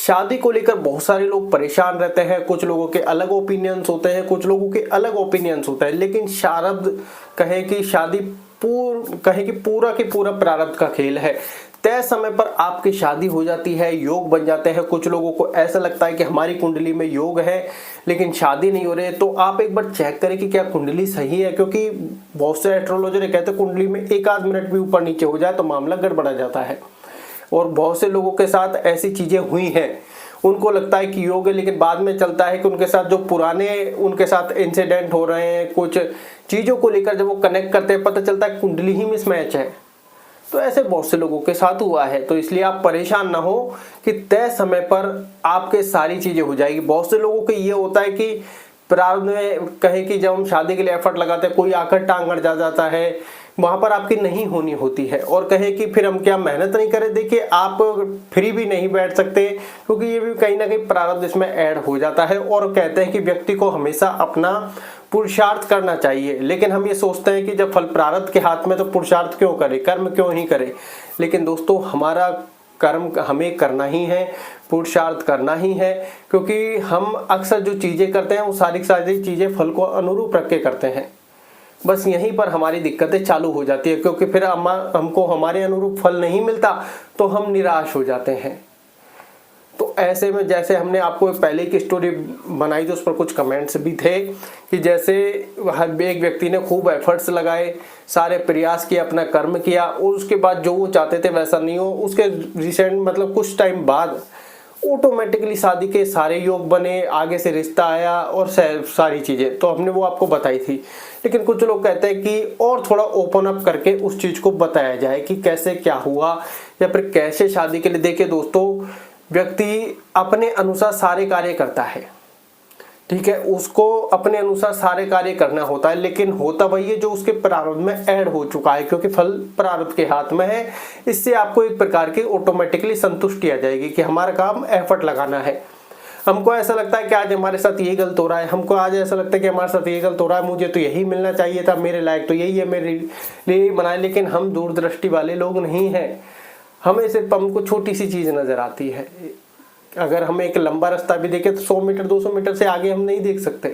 शादी को लेकर बहुत सारे लोग परेशान रहते हैं। कुछ लोगों के अलग ओपिनियंस होते हैं, कुछ लोगों के अलग ओपिनियंस होते हैं, लेकिन शारद कहे कि शादी पूरा की पूरा प्रारब्ध का खेल है। तय समय पर आपकी शादी हो जाती है, योग बन जाते हैं। कुछ लोगों को ऐसा लगता है कि हमारी कुंडली में योग है लेकिन शादी नहीं हो रही है, तो आप एक बार चेक करें कि क्या कुंडली सही है, क्योंकि बहुत से एस्ट्रोलॉजर कहते हैं कुंडली में एक आध मिनट भी ऊपर नीचे हो जाए तो मामला गड़बड़ा जाता है। और बहुत से लोगों के साथ ऐसी चीजें हुई हैं, उनको लगता है कि योग है, लेकिन बाद में चलता है कि उनके साथ जो पुराने उनके साथ इंसिडेंट हो रहे हैं, कुछ चीजों को लेकर जब वो कनेक्ट करते हैं पता चलता है कुंडली ही मिसमैच है। तो ऐसे बहुत से लोगों के साथ हुआ है। तो इसलिए आप परेशान ना हो कि तय समय पर आपके सारी चीजें हो जाएगी। बहुत से लोगों को ये होता है कि प्रारब्ध में कहे कि जब हम शादी के लिए एफर्ट लगाते हैं कोई आकर टांग अड़ जाता है, वहां पर आपकी नहीं होनी होती है, और कहे कि फिर हम क्या मेहनत नहीं करें। देखिए आप फ्री भी नहीं बैठ सकते, क्योंकि ये भी कहीं ना कहीं प्रारब्ध इसमें ऐड हो जाता है। और कहते हैं कि व्यक्ति को हमेशा अपना पुरुषार्थ करना चाहिए, लेकिन हम ये सोचते हैं कि जब फल प्रारब्ध के हाथ में तो पुरुषार्थ क्यों करे, कर्म क्यों ही करे। लेकिन दोस्तों हमारा कर्म हमें करना ही है, पुरुषार्थ करना ही है, क्योंकि हम अक्सर जो चीजें करते हैं वो सारी चीजें फल को अनुरूप रख के करते हैं। बस यहीं पर हमारी दिक्कतें चालू हो जाती है, क्योंकि फिर हमको हमारे अनुरूप फल नहीं मिलता तो हम निराश हो जाते हैं। तो ऐसे में जैसे हमने आपको पहले की स्टोरी बनाई थी उस पर कुछ कमेंट्स भी थे कि जैसे हर एक व्यक्ति ने खूब एफर्ट्स लगाए, सारे प्रयास किए, अपना कर्म किया, और उसके बाद जो वो चाहते थे वैसा नहीं हो, उसके रिसेंट मतलब कुछ टाइम बाद ऑटोमेटिकली शादी के सारे योग बने, आगे से रिश्ता आया और सारी चीजें तो हमने वो आपको बताई थी। लेकिन कुछ लोग कहते हैं कि और थोड़ा ओपन अप करके उस चीज को बताया जाए कि कैसे क्या हुआ या फिर कैसे शादी के लिए। देखिए दोस्तों, व्यक्ति अपने अनुसार सारे कार्य करता है, ठीक है, उसको अपने अनुसार सारे कार्य करना होता है, लेकिन होता वही है जो उसके प्रारब्ध में ऐड हो चुका है, क्योंकि फल प्रारब्ध के हाथ में है। इससे आपको एक प्रकार की ऑटोमेटिकली संतुष्टि आ जाएगी कि हमारा काम एफर्ट लगाना है। हमको ऐसा लगता है कि आज हमारे साथ ये गलत हो रहा है, हमको आज ऐसा लगता है कि हमारे साथ ये गलत हो रहा है, मुझे तो यही मिलना चाहिए था, मेरे लायक तो यही है, मेरे लिए बनाए। लेकिन हम दूरदृष्टि वाले लोग नहीं हैं, हमें सिर्फ हमको छोटी सी चीज नजर आती है। अगर हम एक लंबा रास्ता भी देखें तो 100 मीटर 200 मीटर से आगे हम नहीं देख सकते,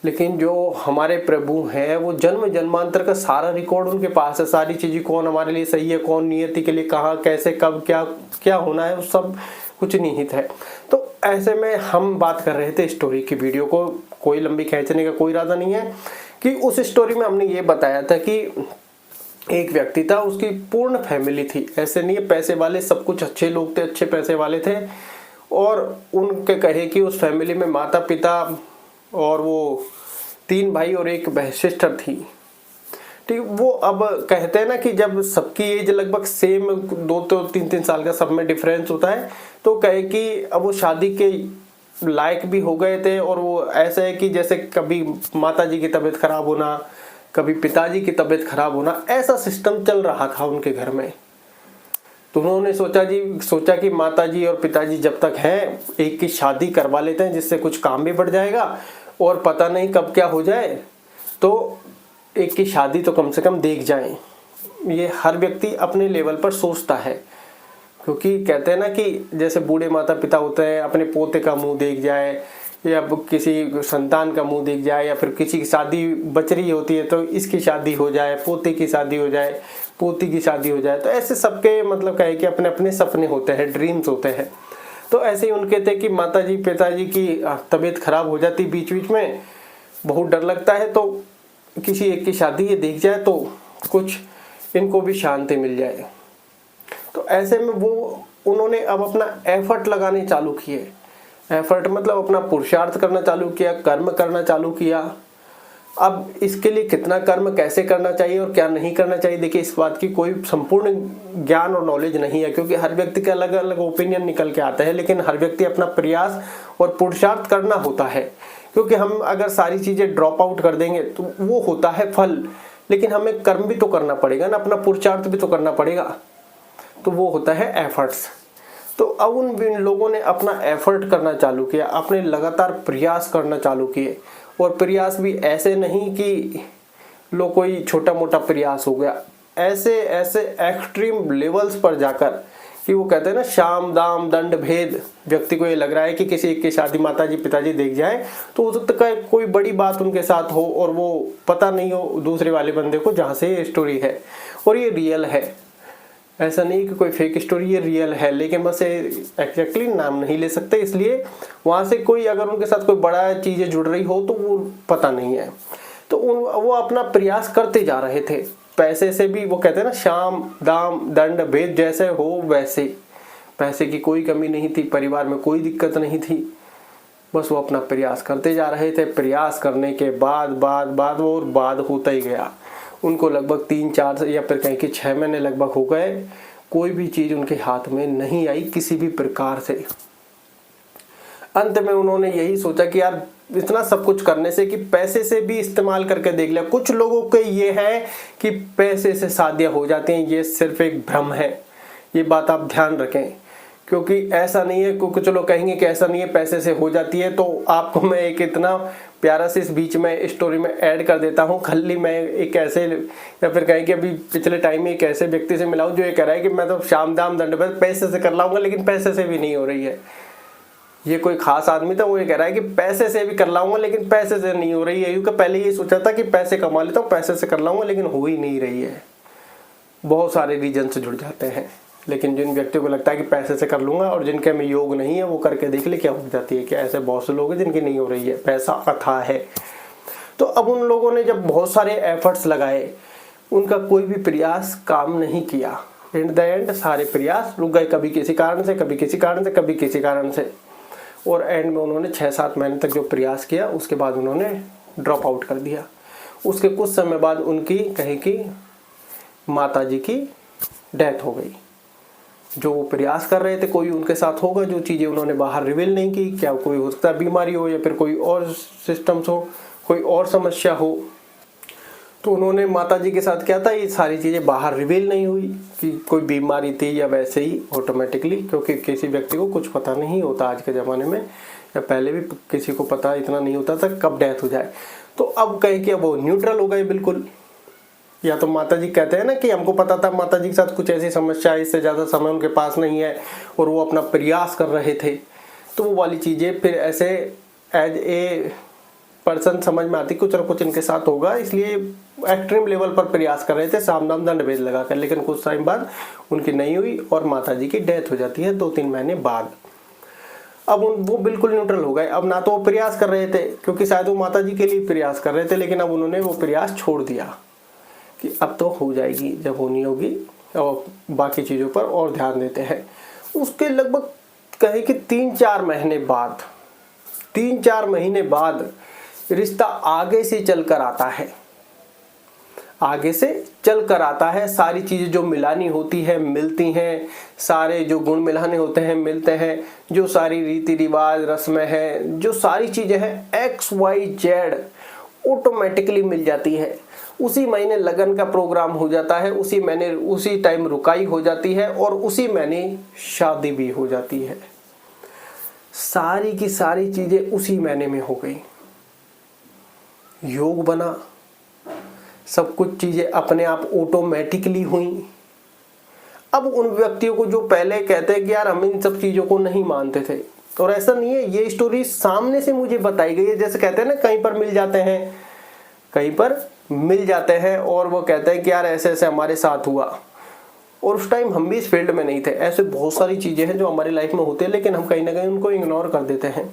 लेकिन जो हमारे प्रभु हैं वो जन्म जन्मांतर का सारा रिकॉर्ड उनके पास है। सारी चीजें कौन हमारे लिए सही है, कौन नियति के लिए कहाँ कैसे कब क्या क्या होना है, वो सब कुछ निहित है। तो ऐसे में हम बात कर रहे थे स्टोरी की, वीडियो को कोई लंबी खींचने का कोई इरादा नहीं है, कि उस स्टोरी में हमने ये बताया था कि एक व्यक्ति था, उसकी पूर्ण फैमिली थी, ऐसे नहीं है पैसे वाले, सब कुछ अच्छे लोग थे, अच्छे पैसे वाले थे, और उनके कहे कि उस फैमिली में माता पिता और वो 3 भाई और एक सिस्टर थी, ठीक। वो अब कहते हैं ना कि जब सबकी एज लगभग सेम 2 तो 3 साल का सब में डिफरेंस होता है, तो कहे कि अब वो शादी के लायक भी हो गए थे, और वो ऐसा है कि जैसे कभी माता जी की तबीयत खराब होना, कभी पिताजी की तबीयत खराब होना, ऐसा सिस्टम चल रहा था उनके घर में। तो उन्होंने सोचा कि माताजी और पिताजी जब तक हैं एक की शादी करवा लेते हैं, जिससे कुछ काम भी बढ़ जाएगा और पता नहीं कब क्या हो जाए, तो एक की शादी तो कम से कम देख जाएं। ये हर व्यक्ति अपने लेवल पर सोचता है, क्योंकि कहते हैं ना कि जैसे बूढ़े माता पिता होते हैं, अपने पोते का मुंह देख जाए या किसी संतान का मुंह देख जाए, या फिर किसी की शादी बच रही होती है तो इसकी शादी हो जाए, पोते की शादी हो जाए, पोती की शादी हो जाए। तो ऐसे सबके मतलब कहे कि अपने अपने सपने होते हैं, ड्रीम्स होते हैं। तो ऐसे ही उनके थे कि माताजी पिताजी की तबीयत खराब हो जाती बीच बीच में, बहुत डर लगता है, तो किसी एक की शादी ये देख जाए तो कुछ इनको भी शांति मिल जाए। तो ऐसे में उन्होंने अब अपना एफर्ट लगाने चालू किए। एफर्ट मतलब अपना पुरुषार्थ करना चालू किया, कर्म करना चालू किया। अब इसके लिए कितना कर्म कैसे करना चाहिए और क्या नहीं करना चाहिए, देखिए इस बात की कोई संपूर्ण ज्ञान और नॉलेज नहीं है, क्योंकि हर व्यक्ति के अलग अलग ओपिनियन निकल के आते हैं। लेकिन हर व्यक्ति अपना प्रयास और पुरुषार्थ करना होता है, क्योंकि हम अगर सारी चीजें ड्रॉप आउट कर देंगे तो वो होता है फल, लेकिन हमें कर्म भी तो करना पड़ेगा ना, अपना पुरुषार्थ भी तो करना पड़ेगा, तो वो होता है एफर्ट्स। तो अब उन लोगों ने अपना एफर्ट करना चालू किया, अपने लगातार प्रयास करना चालू किए, और प्रयास भी ऐसे नहीं कि कोई छोटा मोटा प्रयास हो गया, ऐसे ऐसे एक्सट्रीम लेवल्स पर जाकर कि वो कहते हैं ना शाम दाम दंड भेद। व्यक्ति को ये लग रहा है कि किसी एक की शादी माताजी पिताजी देख जाए तो हो सकता है कोई बड़ी बात उनके साथ हो और वो पता नहीं हो दूसरे वाले बंदे को जहाँ से ये स्टोरी है, और ये रियल है। ऐसा नहीं कि कोई फेक स्टोरी, ये रियल है, लेकिन बस एग्जैक्टली नाम नहीं ले सकते, इसलिए वहाँ से कोई अगर उनके साथ कोई बड़ा चीज़ें जुड़ रही हो तो वो पता नहीं है। तो वो अपना प्रयास करते जा रहे थे, पैसे से भी। वो कहते हैं ना शाम दाम दंड भेद, जैसे हो वैसे। पैसे की कोई कमी नहीं थी, परिवार में कोई दिक्कत नहीं थी, बस वो अपना प्रयास करते जा रहे थे। प्रयास करने के बाद वो और बाद होता ही गया। उनको लगभग 3-4 या फिर कहीं के 6 महीने लगभग हो गए, कोई भी चीज़ उनके हाथ में नहीं आई किसी भी प्रकार से। अंत में उन्होंने यही सोचा कि यार इतना सब कुछ करने से कि पैसे से भी इस्तेमाल करके देख लिया। कुछ लोगों के ये है कि पैसे से शादियां हो जाती हैं, ये सिर्फ एक भ्रम है, ये बात आप ध्यान रखें। क्योंकि ऐसा नहीं है, कुछ लोग कहेंगे कि ऐसा नहीं है पैसे से हो जाती है। तो आपको मैं एक इतना प्यारा से इस बीच में स्टोरी में ऐड कर देता हूँ। खाली मैं एक ऐसे, या फिर कहें कि अभी पिछले टाइम में एक ऐसे व्यक्ति से मिला हूँ जो ये कह रहा है कि मैं तो शाम दाम दंड भेद पैसे से कर लाऊंगा, लेकिन पैसे से भी नहीं हो रही है। ये कोई खास आदमी था, वो ये कह रहा है कि पैसे से भी कर लाऊंगा लेकिन पैसे से नहीं हो रही है। क्योंकि पहले ये सोचा था कि पैसे कमा लेता हूँ, पैसे से कर लाऊंगा, लेकिन हो ही नहीं रही है। बहुत सारे रीजन से जुड़ जाते हैं, लेकिन जिन व्यक्तियों को लगता है कि पैसे से कर लूंगा और जिनके में योग नहीं है वो करके देख ले क्या हो जाती है। क्या ऐसे बहुत से लोग हैं जिनकी नहीं हो रही है, पैसा अथाह है। तो अब उन लोगों ने जब बहुत सारे एफर्ट्स लगाए, उनका कोई भी प्रयास काम नहीं किया। इन द एंड सारे प्रयास रुक गए, कभी किसी कारण से, कभी किसी कारण से, कभी किसी कारण से। और एंड में उन्होंने 6-7 महीने तक जो प्रयास किया, उसके बाद उन्होंने ड्रॉप आउट कर दिया। उसके कुछ समय बाद उनकी कहीं की माताजी की डेथ हो गई। जो वो प्रयास कर रहे थे, कोई उनके साथ होगा, जो चीज़ें उन्होंने बाहर रिवील नहीं की, क्या कोई हो सकता है बीमारी हो या फिर कोई और सिस्टम्स हो, कोई और समस्या हो। तो उन्होंने माताजी के साथ क्या था, ये सारी चीज़ें बाहर रिवील नहीं हुई कि कोई बीमारी थी या वैसे ही ऑटोमेटिकली, क्योंकि किसी व्यक्ति को कुछ पता नहीं होता आज के ज़माने में, या पहले भी किसी को पता इतना नहीं होता था कब डेथ हो जाए। तो अब कहे कि अब वो न्यूट्रल हो गए बिल्कुल। या तो माताजी कहते हैं ना कि हमको पता था माताजी के साथ कुछ ऐसी समस्या है, इससे ज़्यादा समय उनके पास नहीं है और वो अपना प्रयास कर रहे थे, तो वो वाली चीज़ें फिर ऐसे एज ए पर्सन समझ में आती, कुछ ना कुछ इनके साथ होगा, इसलिए एक्सट्रीम लेवल पर प्रयास कर रहे थे साम दाम दंड भेद लगाकर। लेकिन कुछ टाइम बाद उनकी नहीं हुई और माताजी की डेथ हो जाती है 2-3 महीने बाद। अब वो बिल्कुल न्यूट्रल हो गए। अब ना तो वो प्रयास कर रहे थे, क्योंकि शायद वो माताजी के लिए प्रयास कर रहे थे, लेकिन अब उन्होंने वो प्रयास छोड़ दिया कि अब तो हो जाएगी, जब होनी होगी, और बाकी चीज़ों पर और ध्यान देते हैं। उसके लगभग कहे कि 3-4 महीने बाद, 3-4 महीने बाद रिश्ता आगे से चल कर आता है, आगे से चल कर आता है। सारी चीज़ें जो मिलानी होती है मिलती हैं, सारे जो गुण मिलाने होते हैं मिलते हैं, जो सारी रीति रिवाज रस्में हैं, जो सारी चीज़ें हैं XYZ ऑटोमेटिकली मिल जाती है। उसी महीने लगन का प्रोग्राम हो जाता है, उसी महीने उसी टाइम रुकाई हो जाती है और उसी महीने शादी भी हो जाती है। सारी की सारी चीज़ें उसी महीने में हो गई। योग बना, सब कुछ चीज़ें अपने आप ऑटोमेटिकली हुई। अब उन व्यक्तियों को जो पहले कहते हैं कि यार हम इन सब चीज़ों को नहीं मानते थे, और ऐसा नहीं है, ये स्टोरी सामने से मुझे बताई गई है। जैसे कहते हैं ना कहीं पर मिल जाते हैं, कहीं पर मिल जाते हैं और वो कहते हैं कि यार ऐसे ऐसे हमारे साथ हुआ, और उस टाइम हम भी इस फील्ड में नहीं थे। ऐसे बहुत सारी चीज़ें हैं जो हमारी लाइफ में होती है, लेकिन हम कहीं ना कहीं उनको इग्नोर कर देते हैं।